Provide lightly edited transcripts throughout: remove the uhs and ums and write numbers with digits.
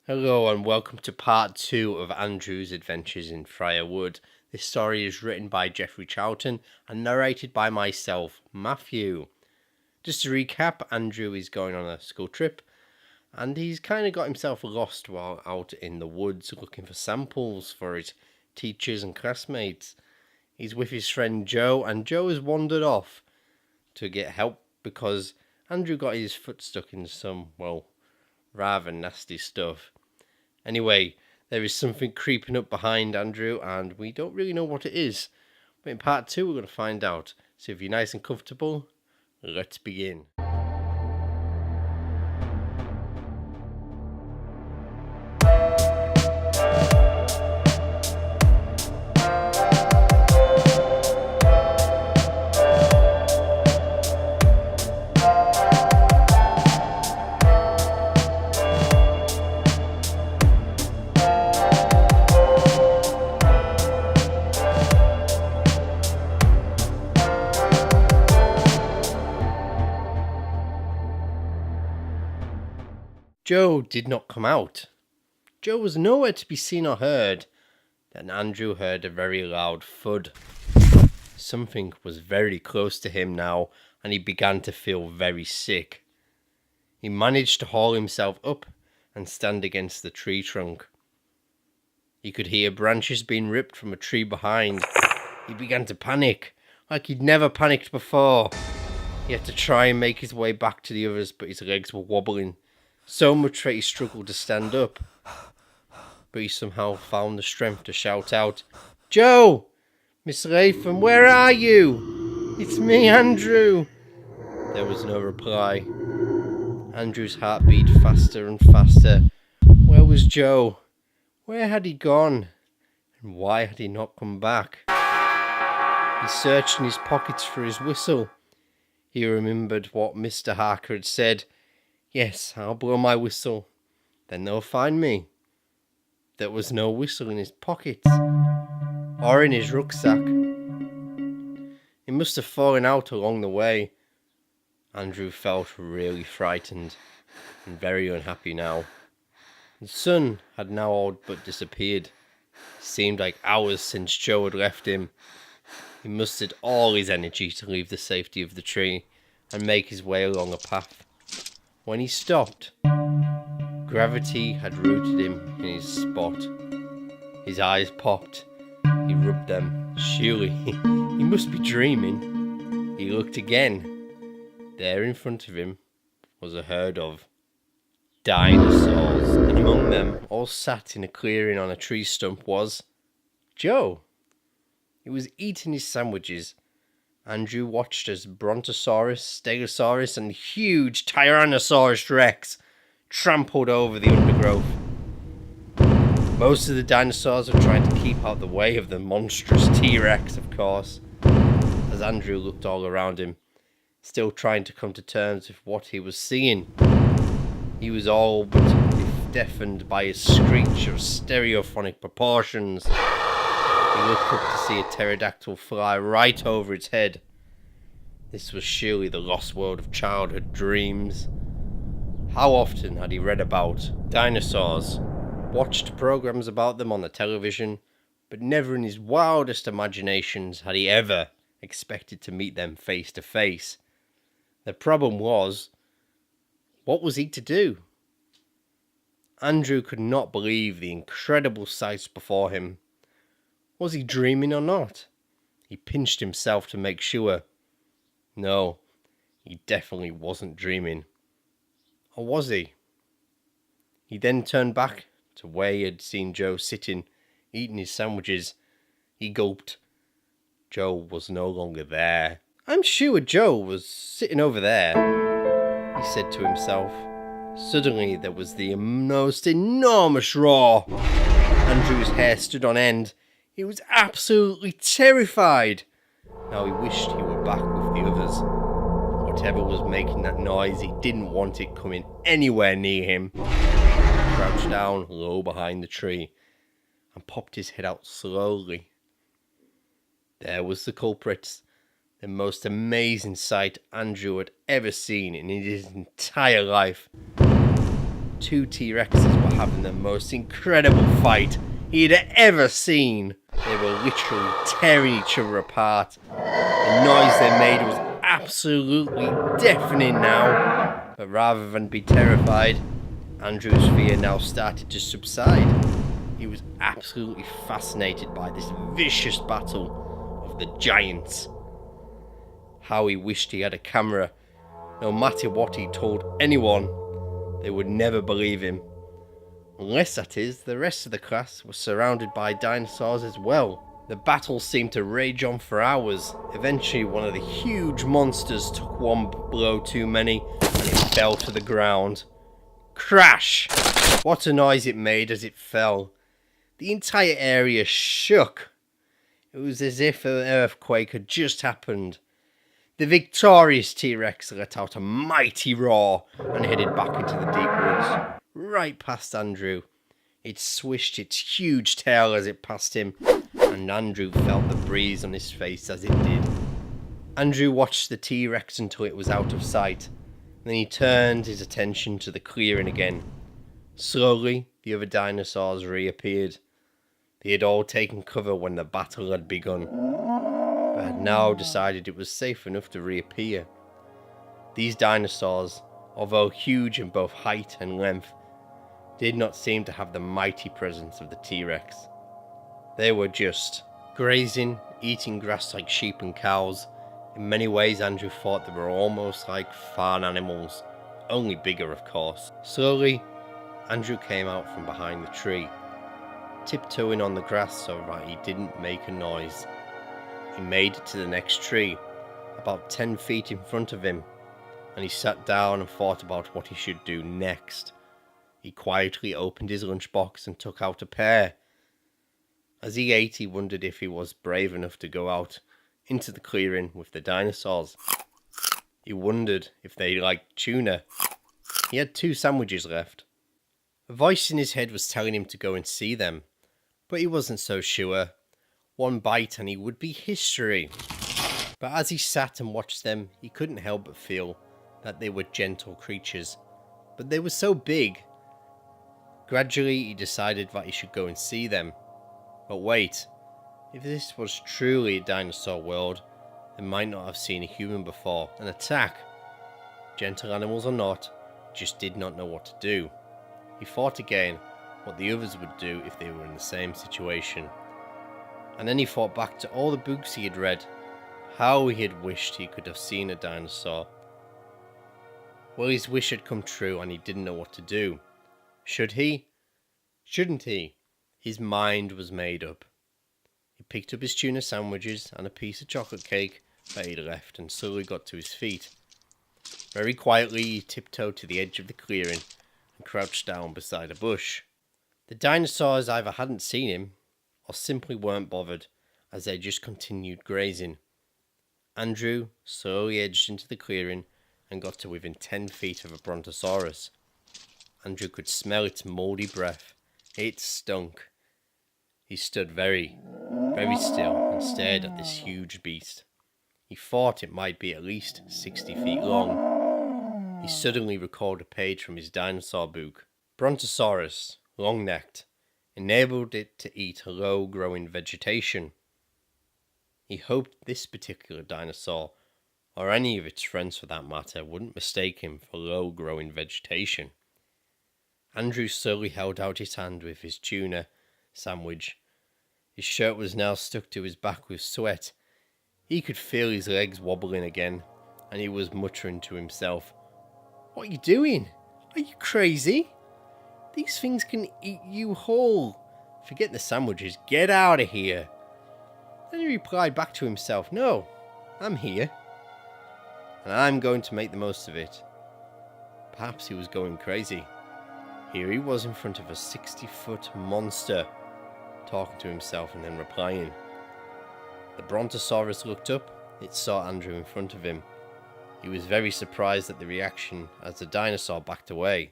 Hello and welcome to part 2 of Andrew's Adventures in Friarwood. This story is written by Geoffrey Charlton and narrated by myself, Matthew. Just to recap, Andrew is going on a school trip and he's kind of got himself lost while out in the woods looking for samples for his teachers and classmates. He's with his friend Joe, and Joe has wandered off to get help because Andrew got his foot stuck in some, rather nasty stuff. Anyway, there is something creeping up behind Andrew, and we don't really know what it is. But in part 2, we're going to find out. So if you're nice and comfortable, let's begin. Joe did not come out. Joe was nowhere to be seen or heard. Then Andrew heard a very loud thud. Something was very close to him now, and he began to feel very sick. He managed to haul himself up and stand against the tree trunk. He could hear branches being ripped from a tree behind. He began to panic, like he'd never panicked before. He had to try and make his way back to the others, but his legs were wobbling. So much that he struggled to stand up. But he somehow found the strength to shout out, "Joe! Miss Latham, where are you? It's me, Andrew!" There was no reply. Andrew's heart beat faster and faster. Where was Joe? Where had he gone? And why had he not come back? He searched in his pockets for his whistle. He remembered what Mr. Harker had said. Yes, I'll blow my whistle. Then they'll find me. There was no whistle in his pockets. Or in his rucksack. It must have fallen out along the way. Andrew felt really frightened and very unhappy now. The sun had now all but disappeared. It seemed like hours since Joe had left him. He mustered all his energy to leave the safety of the tree and make his way along a path. When he stopped, gravity had rooted him in his spot. His eyes popped. He rubbed them. Surely, he must be dreaming. He looked again. There in front of him was a herd of dinosaurs. And among them, all sat in a clearing on a tree stump, was Joe. He was eating his sandwiches. Andrew watched as Brontosaurus, Stegosaurus, and huge Tyrannosaurus Rex trampled over the undergrowth. Most of the dinosaurs were trying to keep out the way of the monstrous T-Rex, of course. As Andrew looked all around him, still trying to come to terms with what he was seeing, he was all but deafened by a screech of stereophonic proportions. He looked up to see a pterodactyl fly right over its head. This was surely the lost world of childhood dreams. How often had he read about dinosaurs, watched programs about them on the television, but never in his wildest imaginations had he ever expected to meet them face to face. The problem was, what was he to do? Andrew could not believe the incredible sights before him. Was he dreaming or not? He pinched himself to make sure. No, he definitely wasn't dreaming. Or was he? He then turned back to where he had seen Joe sitting, eating his sandwiches. He gulped. Joe was no longer there. "I'm sure Joe was sitting over there," he said to himself. Suddenly there was the most enormous roar. Andrew's hair stood on end. He was absolutely terrified. Now he wished he were back with the others. Whatever was making that noise, he didn't want it coming anywhere near him. He crouched down low behind the tree and popped his head out slowly. There was the culprit, the most amazing sight Andrew had ever seen in his entire life. Two T-Rexes were having the most incredible fight he had ever seen. They were literally tearing each other apart. The noise they made was absolutely deafening now. But rather than be terrified, Andrew's fear now started to subside. He was absolutely fascinated by this vicious battle of the giants. How he wished he had a camera. No matter what he told anyone, they would never believe him. Unless, that is, the rest of the class was surrounded by dinosaurs as well. The battle seemed to rage on for hours. Eventually, one of the huge monsters took one blow too many and it fell to the ground. Crash! What a noise it made as it fell. The entire area shook. It was as if an earthquake had just happened. The victorious T-Rex let out a mighty roar and headed back into the deep woods, right past Andrew. It swished its huge tail as it passed him, and Andrew felt the breeze on his face as it did. Andrew watched the T-Rex until it was out of sight. Then he turned his attention to the clearing again. Slowly, the other dinosaurs reappeared. They had all taken cover when the battle had begun, but had now decided it was safe enough to reappear. These dinosaurs, although huge in both height and length, did not seem to have the mighty presence of the T-Rex. They were just grazing, eating grass like sheep and cows. In many ways, Andrew thought they were almost like farm animals, only bigger of course. Slowly, Andrew came out from behind the tree, tiptoeing on the grass so that he didn't make a noise. He made it to the next tree, about 10 feet in front of him, and he sat down and thought about what he should do next. He quietly opened his lunchbox and took out a pear. As he ate, he wondered if he was brave enough to go out into the clearing with the dinosaurs. He wondered if they liked tuna. He had 2 sandwiches left. A voice in his head was telling him to go and see them, but he wasn't so sure. One bite and he would be history. But as he sat and watched them, he couldn't help but feel that they were gentle creatures. But they were so big. Gradually, he decided that he should go and see them. But wait, if this was truly a dinosaur world, they might not have seen a human before and attack. Gentle animals or not, just did not know what to do. He thought again what the others would do if they were in the same situation. And then he thought back to all the books he had read, how he had wished he could have seen a dinosaur. Well, his wish had come true and he didn't know what to do. Should he? Shouldn't he? His mind was made up. He picked up his tuna sandwiches and a piece of chocolate cake that he'd left and slowly got to his feet. Very quietly, he tiptoed to the edge of the clearing and crouched down beside a bush. The dinosaurs either hadn't seen him or simply weren't bothered, as they just continued grazing. Andrew slowly edged into the clearing and got to within 10 feet of a brontosaurus. Andrew could smell its mouldy breath. It stunk. He stood very still and stared at this huge beast. He thought it might be at least 60 feet long. He suddenly recalled a page from his dinosaur book. Brontosaurus, long-necked, enabled it to eat low-growing vegetation. He hoped this particular dinosaur, or any of its friends for that matter, wouldn't mistake him for low-growing vegetation. Andrew slowly held out his hand with his tuna sandwich. His shirt was now stuck to his back with sweat. He could feel his legs wobbling again, and he was muttering to himself, "What are you doing? Are you crazy? These things can eat you whole. Forget the sandwiches, get out of here." Then he replied back to himself, "No, I'm here, and I'm going to make the most of it." Perhaps he was going crazy. Here he was in front of a 60-foot monster, talking to himself and then replying. The brontosaurus looked up. It saw Andrew in front of him. He was very surprised at the reaction as the dinosaur backed away.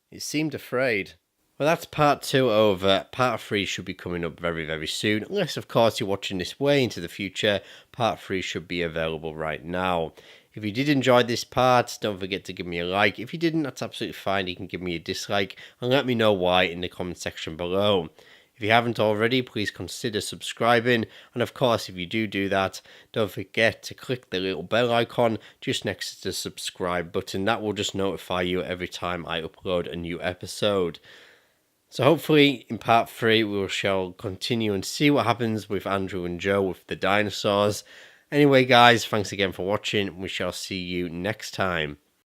It seemed afraid. Well, that's part 2 over. Part 3 should be coming up very, very soon. Unless, of course, you're watching this way into the future, part 3 should be available right now. If you did enjoy this part, don't forget to give me a like. If you didn't, that's absolutely fine. You can give me a dislike and let me know why in the comment section below. If you haven't already, please consider subscribing. And of course, if you do that, don't forget to click the little bell icon just next to the subscribe button. That will just notify you every time I upload a new episode. So hopefully in part 3 we shall continue and see what happens with Andrew and Joe with the dinosaurs. Anyway guys, thanks again for watching. We shall see you next time.